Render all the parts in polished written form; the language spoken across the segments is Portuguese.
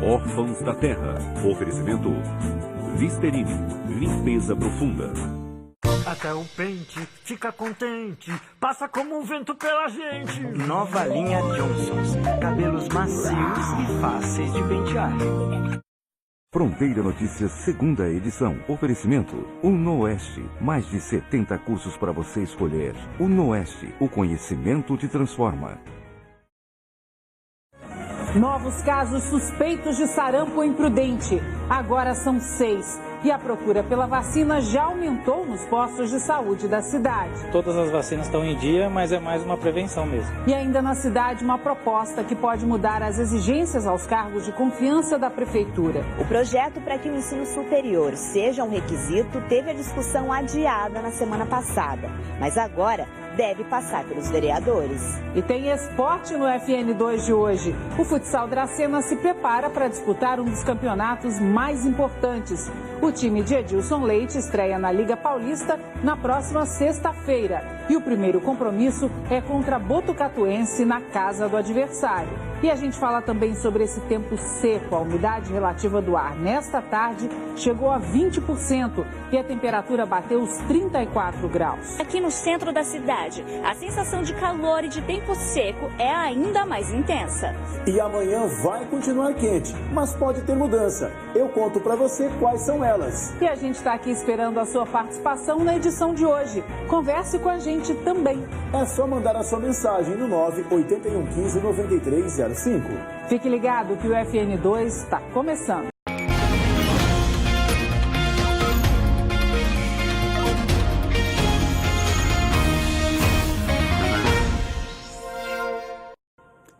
Órfãos da Terra. Oferecimento Listerine, limpeza profunda. Até o pente fica contente, passa como um vento pela gente. Nova linha Johnson's, cabelos macios e fáceis de pentear. Fronteira Notícias, segunda edição. Oferecimento Unoeste. Mais de 70 cursos para você escolher. Unoeste, o conhecimento te transforma. Novos casos suspeitos de sarampo em Prudente. Agora são 6. E a procura pela vacina já aumentou nos postos de saúde da cidade. Todas as vacinas estão em dia, mas é mais uma prevenção mesmo. E ainda na cidade, uma proposta que pode mudar as exigências aos cargos de confiança da prefeitura. O projeto para que o ensino superior seja um requisito teve a discussão adiada na semana passada. Mas agora deve passar pelos vereadores. E tem esporte no FN2 de hoje. O futsal Dracena se prepara para disputar um dos campeonatos mais importantes. O time de Edilson Leite estreia na Liga Paulista na próxima sexta-feira. E o primeiro compromisso é contra Botucatuense na casa do adversário. E a gente fala também sobre esse tempo seco. A umidade relativa do ar nesta tarde chegou a 20% e a temperatura bateu os 34 graus. Aqui no centro da cidade, a sensação de calor e de tempo seco é ainda mais intensa. E amanhã vai continuar quente, mas pode ter mudança. Eu conto para você quais são elas. E a gente está aqui esperando a sua participação na edição de hoje. Converse com a gente também. É só mandar a sua mensagem no 98115 9305. Fique ligado que o FN2 está começando.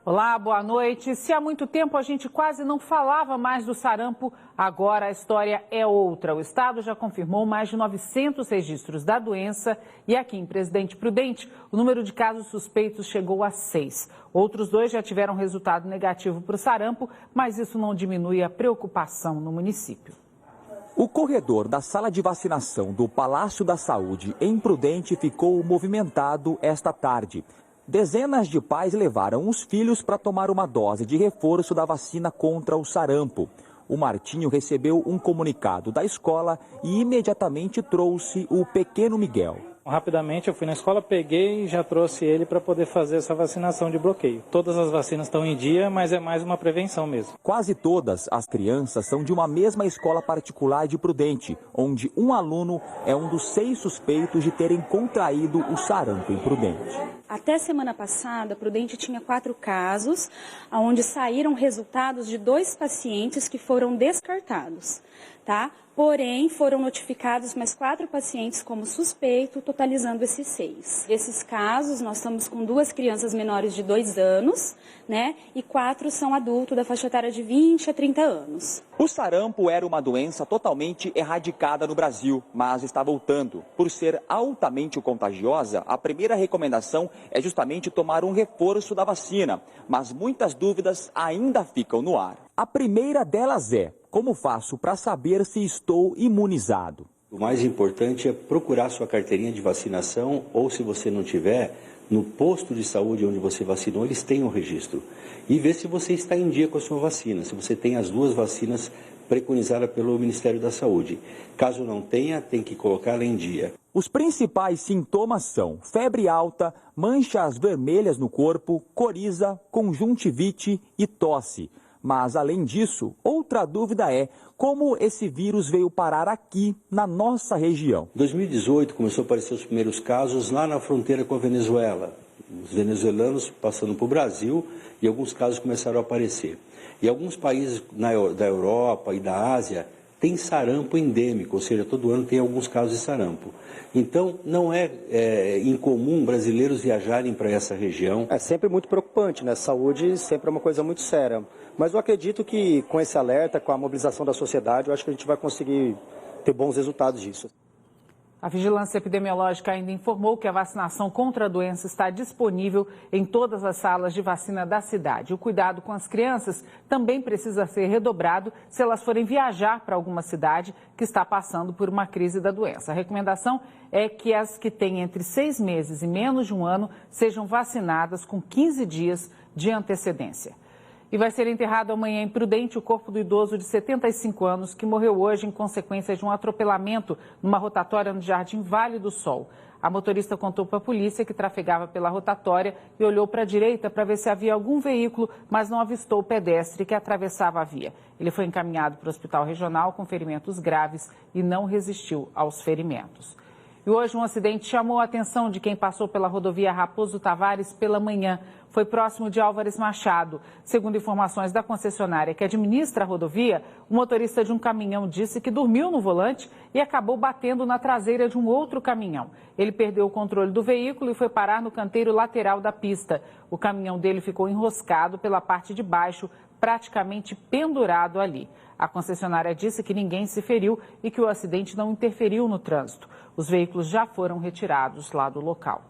Olá, boa noite. Se há muito tempo a gente quase não falava mais do sarampo, agora a história é outra. O estado já confirmou mais de 900 registros da doença e aqui em Presidente Prudente o número de casos suspeitos chegou a 6. Outros 2 já tiveram resultado negativo para o sarampo, mas isso não diminui a preocupação no município. O corredor da sala de vacinação do Palácio da Saúde em Prudente ficou movimentado esta tarde. Dezenas de pais levaram os filhos para tomar uma dose de reforço da vacina contra o sarampo. O Martinho recebeu um comunicado da escola e imediatamente trouxe o pequeno Miguel. Rapidamente eu fui na escola, peguei e já trouxe ele para poder fazer essa vacinação de bloqueio. Todas as vacinas estão em dia, mas é mais uma prevenção mesmo. Quase todas as crianças são de uma mesma escola particular de Prudente, onde um aluno é um dos 6 suspeitos de terem contraído o sarampo em Prudente. Até semana passada, Prudente tinha 4 casos, onde saíram resultados de 2 pacientes que foram descartados, tá? Porém, foram notificados mais 4 pacientes como suspeito, totalizando esses 6. Desses casos, nós estamos com 2 crianças menores de 2 anos, né? E 4 são adultos da faixa etária de 20 a 30 anos. O sarampo era uma doença totalmente erradicada no Brasil, mas está voltando. Por ser altamente contagiosa, a primeira recomendação é justamente tomar um reforço da vacina, mas muitas dúvidas ainda ficam no ar. A primeira delas é: como faço para saber se estou imunizado? O mais importante é procurar sua carteirinha de vacinação ou, se você não tiver, no posto de saúde onde você vacinou, eles têm um registro. E ver se você está em dia com a sua vacina, se você tem as 2 vacinas preconizadas pelo Ministério da Saúde. Caso não tenha, tem que colocá-la em dia. Os principais sintomas são febre alta, manchas vermelhas no corpo, coriza, conjuntivite e tosse. Mas, além disso, outra dúvida é como esse vírus veio parar aqui, na nossa região. Em 2018, começou a aparecer os primeiros casos lá na fronteira com a Venezuela. Os venezuelanos passando para o Brasil e alguns casos começaram a aparecer. E alguns países da Europa e da Ásia têm sarampo endêmico, ou seja, todo ano tem alguns casos de sarampo. Então, não é incomum brasileiros viajarem para essa região. É sempre muito preocupante, né? Saúde sempre é uma coisa muito séria. Mas eu acredito que com esse alerta, com a mobilização da sociedade, eu acho que a gente vai conseguir ter bons resultados disso. A Vigilância Epidemiológica ainda informou que a vacinação contra a doença está disponível em todas as salas de vacina da cidade. O cuidado com as crianças também precisa ser redobrado se elas forem viajar para alguma cidade que está passando por uma crise da doença. A recomendação é que as que têm entre 6 meses e menos de 1 ano sejam vacinadas com 15 dias de antecedência. E vai ser enterrado amanhã em Prudente o corpo do idoso de 75 anos que morreu hoje em consequência de um atropelamento numa rotatória no Jardim Vale do Sol. A motorista contou para a polícia que trafegava pela rotatória e olhou para a direita para ver se havia algum veículo, mas não avistou o pedestre que atravessava a via. Ele foi encaminhado para o hospital regional com ferimentos graves e não resistiu aos ferimentos. E hoje um acidente chamou a atenção de quem passou pela rodovia Raposo Tavares pela manhã. Foi próximo de Álvares Machado. Segundo informações da concessionária que administra a rodovia, o motorista de um caminhão disse que dormiu no volante e acabou batendo na traseira de um outro caminhão. Ele perdeu o controle do veículo e foi parar no canteiro lateral da pista. O caminhão dele ficou enroscado pela parte de baixo, praticamente pendurado ali. A concessionária disse que ninguém se feriu e que o acidente não interferiu no trânsito. Os veículos já foram retirados lá do local.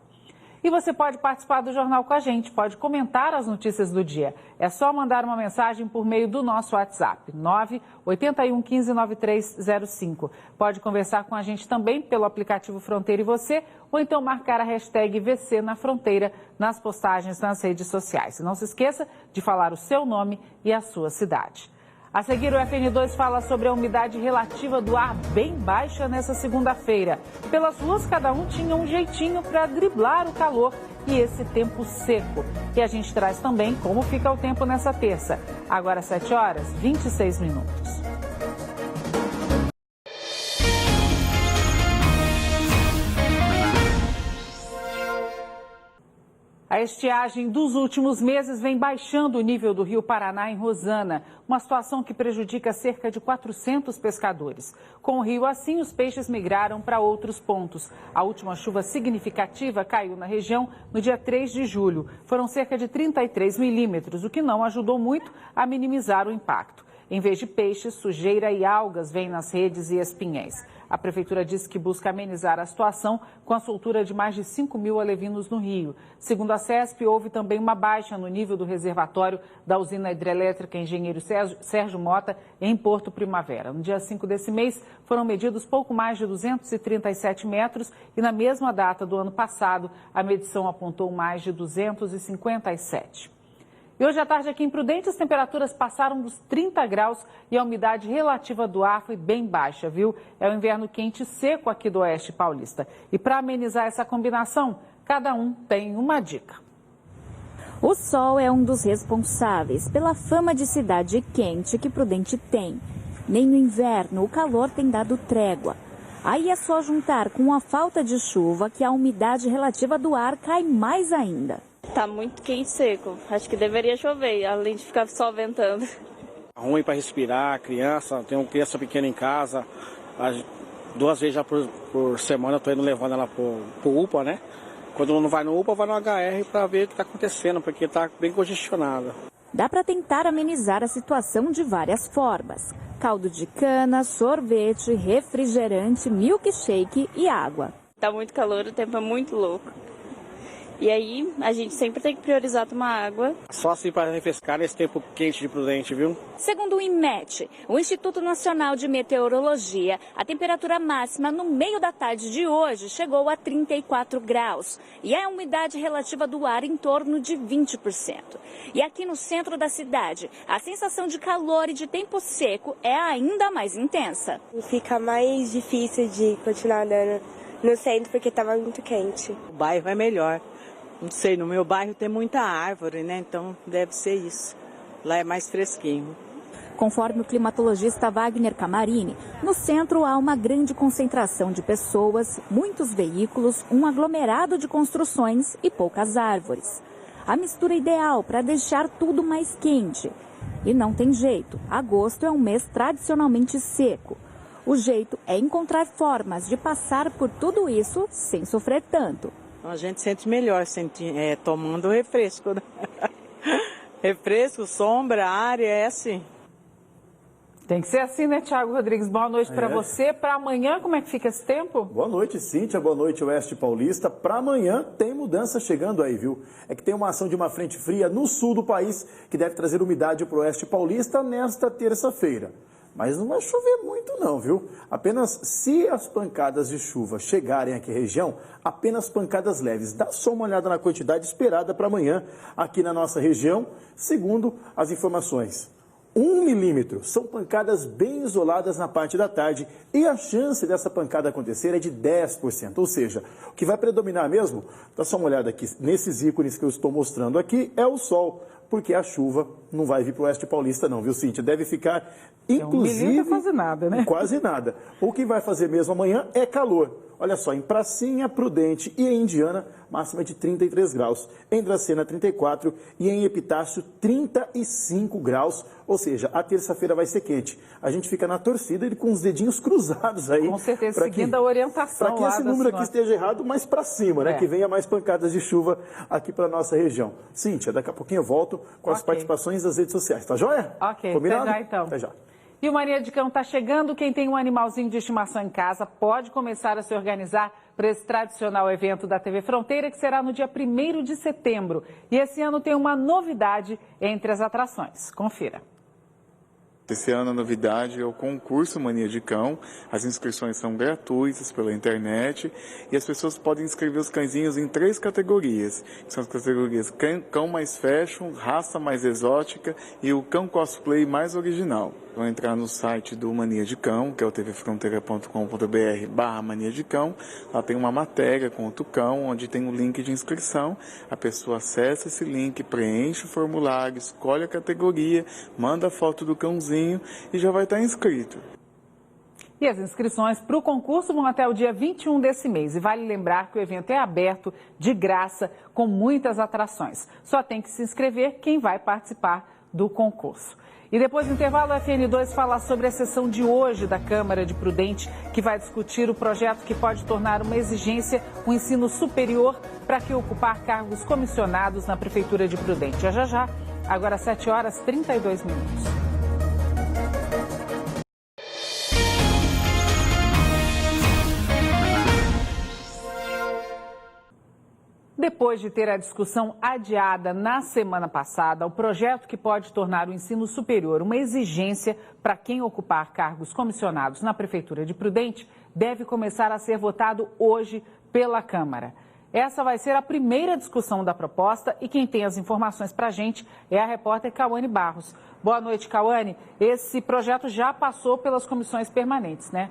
E você pode participar do jornal com a gente, pode comentar as notícias do dia. É só mandar uma mensagem por meio do nosso WhatsApp, 981 15 9305. Pode conversar com a gente também pelo aplicativo Fronteira e Você, ou então marcar a hashtag VC na Fronteira nas postagens nas redes sociais. E não se esqueça de falar o seu nome e a sua cidade. A seguir, o FN2 fala sobre a umidade relativa do ar bem baixa nessa segunda-feira. Pelas ruas, cada um tinha um jeitinho para driblar o calor e esse tempo seco. E a gente traz também como fica o tempo nessa terça. Agora, 7 horas, 26 minutos. A estiagem dos últimos meses vem baixando o nível do Rio Paraná em Rosana, uma situação que prejudica cerca de 400 pescadores. Com o rio assim, os peixes migraram para outros pontos. A última chuva significativa caiu na região no dia 3 de julho. Foram cerca de 33 milímetros, o que não ajudou muito a minimizar o impacto. Em vez de peixes, sujeira e algas vêm nas redes e espinhéis. A prefeitura disse que busca amenizar a situação com a soltura de mais de 5 mil alevinos no rio. Segundo a CESP, houve também uma baixa no nível do reservatório da usina hidrelétrica Engenheiro Sérgio Mota, em Porto Primavera. No dia 5 desse mês, foram medidos pouco mais de 237 metros e na mesma data do ano passado, a medição apontou mais de 257. E hoje à tarde aqui em Prudente as temperaturas passaram dos 30 graus e a umidade relativa do ar foi bem baixa, viu? É o inverno quente e seco aqui do Oeste Paulista. E para amenizar essa combinação, cada um tem uma dica. O sol é um dos responsáveis pela fama de cidade quente que Prudente tem. Nem no inverno o calor tem dado trégua. Aí é só juntar com a falta de chuva que a umidade relativa do ar cai mais ainda. Tá muito quente e seco. Acho que deveria chover, além de ficar só ventando. Ruim para respirar, criança, tem uma criança pequena em casa. 2 vezes já por semana eu tô indo levando ela pro UPA, né? Quando não vai no UPA, vai no HR para ver o que tá acontecendo, porque tá bem congestionada. Dá para tentar amenizar a situação de várias formas. Caldo de cana, sorvete, refrigerante, milkshake e água. Tá muito calor, o tempo é muito louco. E aí, a gente sempre tem que priorizar tomar água. Só assim para refrescar nesse tempo quente de Prudente, viu? Segundo o INMET, o Instituto Nacional de Meteorologia, a temperatura máxima no meio da tarde de hoje chegou a 34 graus. E a umidade relativa do ar em torno de 20%. E aqui no centro da cidade, a sensação de calor e de tempo seco é ainda mais intensa. Fica mais difícil de continuar andando no centro porque estava muito quente. O bairro é melhor. Não sei, no meu bairro tem muita árvore, né? Então deve ser isso. Lá é mais fresquinho. Conforme o climatologista Wagner Camarini, no centro há uma grande concentração de pessoas, muitos veículos, um aglomerado de construções e poucas árvores. A mistura ideal para deixar tudo mais quente. E não tem jeito, agosto é um mês tradicionalmente seco. O jeito é encontrar formas de passar por tudo isso sem sofrer tanto. A gente sente melhor tomando refresco. Né? Refresco, sombra, área, é assim. Tem que ser assim, né, Thiago Rodrigues? Boa noite para você. Para amanhã, como é que fica esse tempo? Boa noite, Cíntia. Boa noite, Oeste Paulista. Para amanhã tem mudança chegando aí, viu? É que tem uma ação de uma frente fria no sul do país que deve trazer umidade para o Oeste Paulista nesta terça-feira. mas não vai chover muito não, viu? Apenas se as pancadas de chuva chegarem aqui à região, apenas pancadas leves. Dá só uma olhada na quantidade esperada para amanhã aqui na nossa região, segundo as informações. 1 milímetro, são pancadas bem isoladas na parte da tarde e a chance dessa pancada acontecer é de 10%, ou seja, o que vai predominar mesmo, dá só uma olhada aqui, nesses ícones que eu estou mostrando aqui, é o sol, porque a chuva não vai vir para o oeste paulista não, viu, Cíntia? Deve ficar, inclusive... Não quase nada, né? Quase nada. O que vai fazer mesmo amanhã é calor. Olha só, em Pracinha, Prudente e em Indiana, máxima de 33 graus. Em Dracena, 34 e em Epitácio, 35 graus. Ou seja, a terça-feira vai ser quente. A gente fica na torcida e com os dedinhos cruzados aí. Com certeza, seguindo a orientação lá. Para que esse número aqui esteja errado, mais para cima, né? Que venha mais pancadas de chuva aqui para nossa região. Cíntia, daqui a pouquinho eu volto com as participações das redes sociais. Tá joia? Ok, combinado? Até já então. Até já. E o Mania de Cão está chegando. Quem tem um animalzinho de estimação em casa pode começar a se organizar para esse tradicional evento da TV Fronteira, que será no dia 1º de setembro. E esse ano tem uma novidade entre as atrações. Confira. Esse ano a novidade é o concurso Mania de Cão. As inscrições são gratuitas pela internet e as pessoas podem inscrever os cãezinhos em 3 categorias. São as categorias cão mais fashion, raça mais exótica e o cão cosplay mais original. Vão entrar no site do Mania de Cão, que é o tvfronteira.com.br/Mania de Cão. Lá tem uma matéria com o cão, onde tem um link de inscrição. A pessoa acessa esse link, preenche o formulário, escolhe a categoria, manda a foto do cãozinho e já vai estar inscrito. E as inscrições para o concurso vão até o dia 21 desse mês. E vale lembrar que o evento é aberto, de graça, com muitas atrações. Só tem que se inscrever quem vai participar do concurso. E depois do intervalo, a FN2 fala sobre a sessão de hoje da Câmara de Prudente, que vai discutir o projeto que pode tornar uma exigência o ensino superior para quem ocupar cargos comissionados na Prefeitura de Prudente. Já, agora 7h32. Depois de ter a discussão adiada na semana passada, o projeto que pode tornar o ensino superior uma exigência para quem ocupar cargos comissionados na Prefeitura de Prudente deve começar a ser votado hoje pela Câmara. Essa vai ser a primeira discussão da proposta e quem tem as informações para a gente é a repórter Cauane Barros. Boa noite, Cauane. Esse projeto já passou pelas comissões permanentes, né?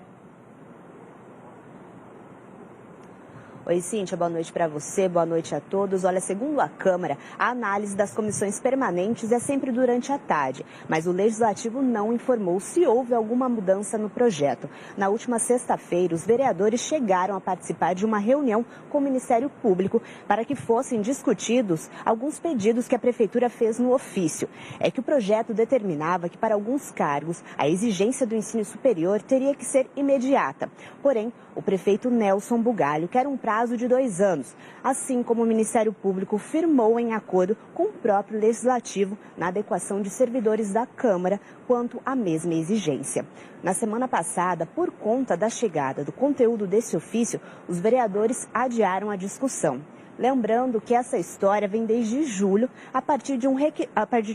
Oi, Cíntia, boa noite para você, boa noite a todos. Olha, segundo a Câmara, a análise das comissões permanentes é sempre durante a tarde, mas o Legislativo não informou se houve alguma mudança no projeto. Na última sexta-feira, os vereadores chegaram a participar de uma reunião com o Ministério Público para que fossem discutidos alguns pedidos que a Prefeitura fez no ofício. É que o projeto determinava que para alguns cargos a exigência do ensino superior teria que ser imediata. Porém, o prefeito Nelson Bugalho quer um prazo de 2 anos, assim como o Ministério Público firmou em acordo com o próprio Legislativo na adequação de servidores da Câmara quanto à mesma exigência. Na semana passada, por conta da chegada do conteúdo desse ofício, os vereadores adiaram a discussão. Lembrando que essa história vem desde julho, a partir de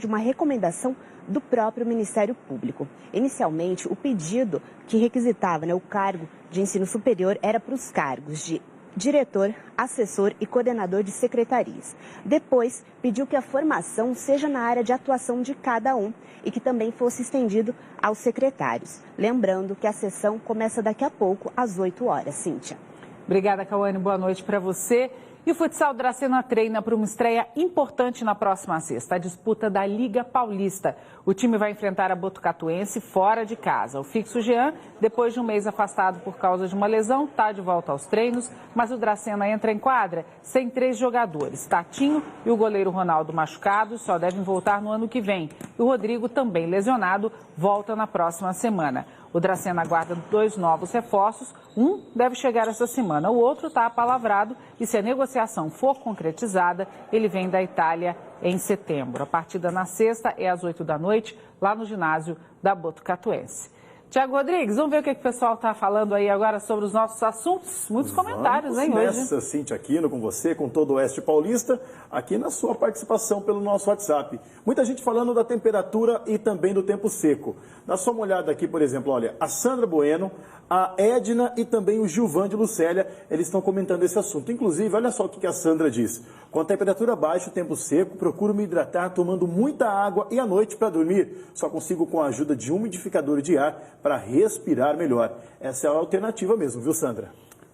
uma recomendação do próprio Ministério Público. Inicialmente, o pedido que requisitava o cargo de ensino superior era para os cargos de diretor, assessor e coordenador de secretarias. Depois, pediu que a formação seja na área de atuação de cada um e que também fosse estendido aos secretários. Lembrando que a sessão começa daqui a pouco, às 8 horas. Cíntia. Obrigada, Cauane. Boa noite para você. E o futsal Dracena treina para uma estreia importante na próxima sexta, a disputa da Liga Paulista. O time vai enfrentar a Botucatuense fora de casa. O fixo Jean, depois de um mês afastado por causa de uma lesão, está de volta aos treinos, mas o Dracena entra em quadra sem 3 jogadores. Tatinho e o goleiro Ronaldo machucados só devem voltar no ano que vem. E o Rodrigo, também lesionado, volta na próxima semana. O Dracena aguarda 2 novos reforços, um deve chegar essa semana, o outro está apalavrado e se a negociação for concretizada, ele vem da Itália em setembro. A partida na sexta é às 8 da noite, lá no ginásio da Botucatuense. Tiago Rodrigues, vamos ver o que o pessoal está falando aí agora sobre os nossos assuntos. Muitos comentários, hein, hoje. Nessa, Cíntia Aquino, com você, com todo o Oeste Paulista, aqui na sua participação pelo nosso WhatsApp. Muita gente falando da temperatura e também do tempo seco. Dá só uma olhada aqui, por exemplo, olha, a Sandra Bueno, a Edna e também o Gilvan de Lucélia, eles estão comentando esse assunto. Inclusive, olha só o que a Sandra diz. Com a temperatura baixa, o tempo seco, procuro me hidratar tomando muita água e à noite para dormir. Só consigo com a ajuda de um umidificador de ar para respirar melhor. Essa é a alternativa mesmo, viu, Sandra?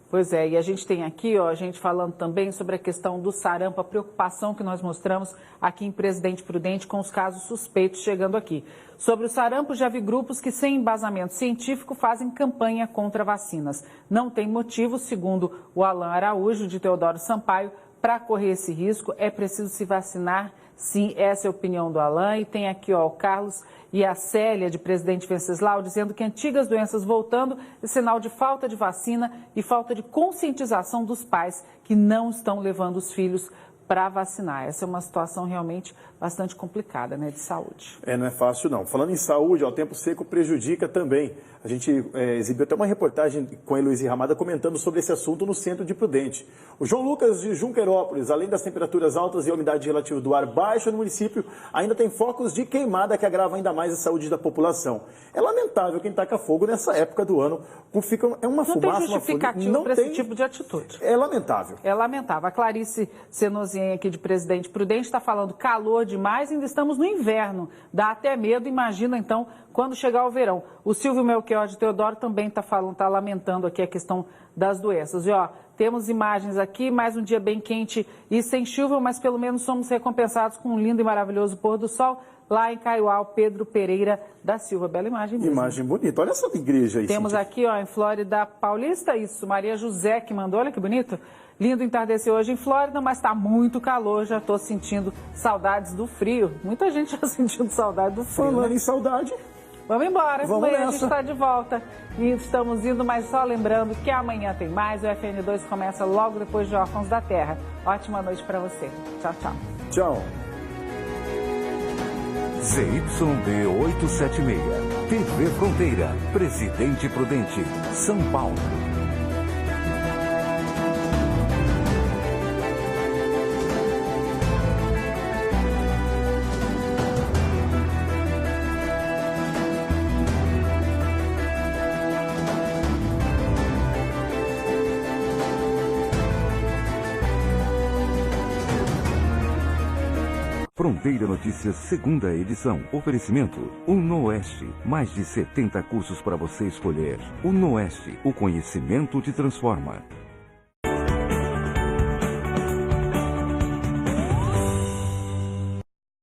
Pois é, e a gente tem aqui, ó, a gente falando também sobre a questão do sarampo, a preocupação que nós mostramos aqui em Presidente Prudente com os casos suspeitos chegando aqui. Sobre o sarampo, já vi grupos que, sem embasamento científico, fazem campanha contra vacinas. Não tem motivo, segundo o Alan Araújo, de Teodoro Sampaio, para correr esse risco. É preciso se vacinar, sim, essa é a opinião do Alan. E tem aqui, ó, o Carlos e a Célia, de Presidente Venceslau, dizendo que antigas doenças voltando é sinal de falta de vacina e falta de conscientização dos pais que não estão levando os filhos para vacinar. Essa é uma situação realmente bastante complicada, né, de saúde. Não é fácil não. Falando em saúde, ó, o tempo seco prejudica também. A gente exibiu até uma reportagem com a Heloísa Ramada comentando sobre esse assunto no centro de Prudente. O João Lucas de Junquerópolis, além das temperaturas altas e a umidade relativa do ar baixa no município, ainda tem focos de queimada que agravam ainda mais a saúde da população. É lamentável quem taca fogo nessa época do ano. É uma fumaça, não tem justificativo para esse tipo de atitude. É lamentável. É lamentável. A Clarice Senozien, aqui de Presidente Prudente, está falando calor demais, ainda estamos no inverno. Dá até medo, imagina então quando chegar o verão. O Silvio Melchior de Teodoro também está lamentando aqui a questão das doenças. E ó, temos imagens aqui, mais um dia bem quente e sem chuva, mas pelo menos somos recompensados com um lindo e maravilhoso pôr do sol lá em Caiuá, Pedro Pereira da Silva. Bela imagem mesmo. Imagem bonita. Olha essa igreja aí. Temos aqui, ó, em Flórida Paulista, isso, Maria José que mandou, olha que bonito. Lindo entardecer hoje em Flórida, mas está muito calor, já estou sentindo saudades do frio. Muita gente já sentindo saudade do frio. Falando né? em saudade... Vamos embora, Vamos amanhã nessa. a gente está de volta e estamos indo, mas só lembrando que amanhã tem mais, o FN2 começa logo depois de Órfãos da Terra. Ótima noite para você. Tchau, tchau. Tchau. ZYD 876, TV Fronteira, Presidente Prudente, São Paulo. Fronteira Notícias, segunda edição. Oferecimento UNOeste. Mais de 70 cursos para você escolher. UNOeste, o conhecimento te transforma.